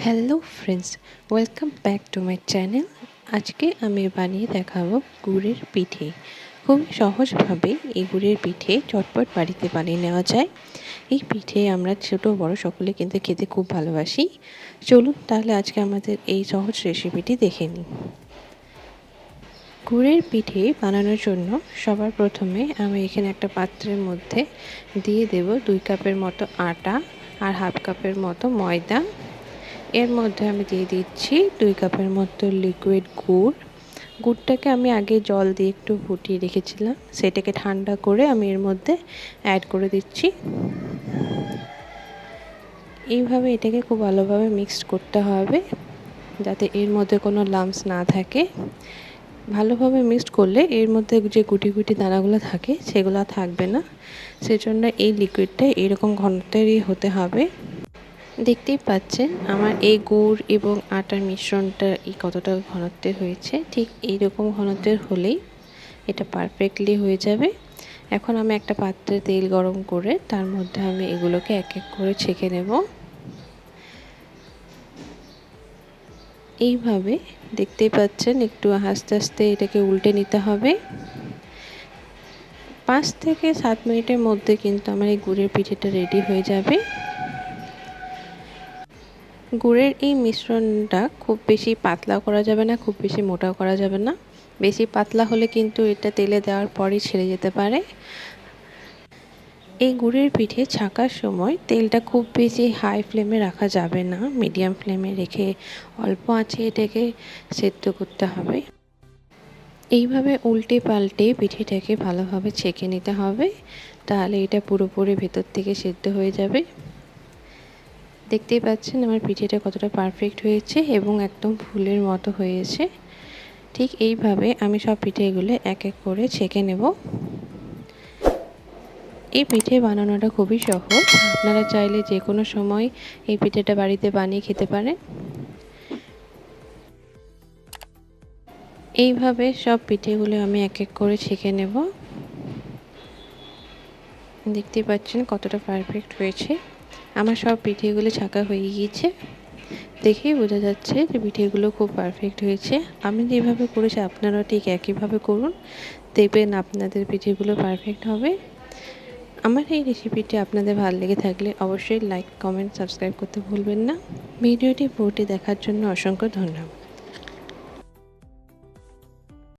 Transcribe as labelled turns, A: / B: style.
A: Hello friends, welcome back to my channel. আজকে আমি বানিয়ে দেখাবো গুড়ের পিঠে। খুব সহজভাবে এই গুড়ের পিঠে চটপট বাড়িতে বানিয়ে নেওয়া যায়। এই পিঠে আমরা ছোট বড় সকলে কিন্তু খেতে খুব ভালোবাসি। চলুন তাহলে আজকে আমাদের এই সহজ রেসিপিটি দেখে নিই। গুড়ের পিঠে বানানোর জন্য সবার প্রথমে আমি এখানে একটা পাত্রের মধ্যে দিয়ে দেব 2 কাপের মতো আটা আর হাফ কাপের মতো ময়দা। এর মধ্যে আমি দিয়ে দিচ্ছি 2 কাপের মতো লিকুইড গুড়। গুড়টাকে আমি আগে জল দিয়ে একটু ফুটিয়ে রেখেছিলাম, সেটাকে ঠান্ডা করে আমি এর মধ্যে অ্যাড করে দিচ্ছি। এইভাবে এটাকে খুব ভালোভাবে মিক্সড করতে হবে যাতে এর মধ্যে কোনো লাম্পস না থাকে। ভালোভাবে মিক্সড করলে এর মধ্যে যে গুটি গুটি দানাগুলো থাকে সেগুলো থাকবে না, সেজন্য এই লিকুইডটা এরকম ঘনত্বেরই হতে হবে। দেখতেই পাচ্ছেন আমার এই গুড় এবং আটার মিশ্রণটা কতটা ঘনত্বের হয়েছে। ঠিক এইরকম ঘনত্বের হলেই এটা পারফেক্টলি হয়ে যাবে। এখন আমি একটা পাত্রে তেল গরম করে তার মধ্যে আমি এগুলোকে এক এক করে ছেঁকে নেব। এইভাবে দেখতেই পাচ্ছেন একটু আস্তে আস্তে এটাকে উল্টে নিতে হবে। 5 থেকে 7 মিনিটের মধ্যে কিন্তু আমার এই গুড়ের পিঠেটা রেডি হয়ে যাবে। গুড়ের এই মিশ্রণটা খুব বেশি পাতলা করা যাবে না, খুব বেশি মোটাও করা যাবে না। বেশি পাতলা হলে কিন্তু এটা তেলে দেওয়ার পরই ছেড়ে যেতে পারে। এই গুড়ের পিঠে ছাঁকার সময় তেলটা খুব বেশি হাই ফ্লেমে রাখা যাবে না, মিডিয়াম ফ্লেমে রেখে অল্প আঁচে এটাকে সেদ্ধ করতে হবে। এইভাবে উল্টে পাল্টে পিঠেটাকে ভালোভাবে ছেঁকে নিতে হবে, তাহলে এটা পুরোপুরি ভেতর থেকে সেদ্ধ হয়ে যাবে। দেখতেই পাচ্ছেন আমার পিঠেটা কতটা পারফেক্ট হয়েছে এবং একদম ফুলের মতো হয়েছে। ঠিক এইভাবে আমি সব পিঠেগুলো এক এক করে ছেঁকে নেব। এই পিঠে বানানোটা খুবই সহজ, আপনারা চাইলে যে কোনো সময় এই পিঠেটা বাড়িতে বানিয়ে খেতে পারেন। এইভাবে সব পিঠেগুলো আমি এক এক করে ছেঁকে নেব। দেখতেই পাচ্ছেন কতটা পারফেক্ট হয়েছে। আমার সব পিঠেগুলো ছাঁকা হয়ে গিয়েছে, দেখেই বোঝা যাচ্ছে যে পিঠেগুলো খুব পারফেক্ট হয়েছে। আমি যেভাবে করেছি আপনারাও ঠিক একইভাবে করুন, দেখবেন আপনাদের পিঠেগুলো পারফেক্ট হবে। আমার এই রেসিপিটি আপনাদের ভালো লেগে থাকলে অবশ্যই লাইক, কমেন্ট, সাবস্ক্রাইব করতে ভুলবেন না। ভিডিওটি পুরোটি দেখার জন্য অসংখ্য ধন্যবাদ।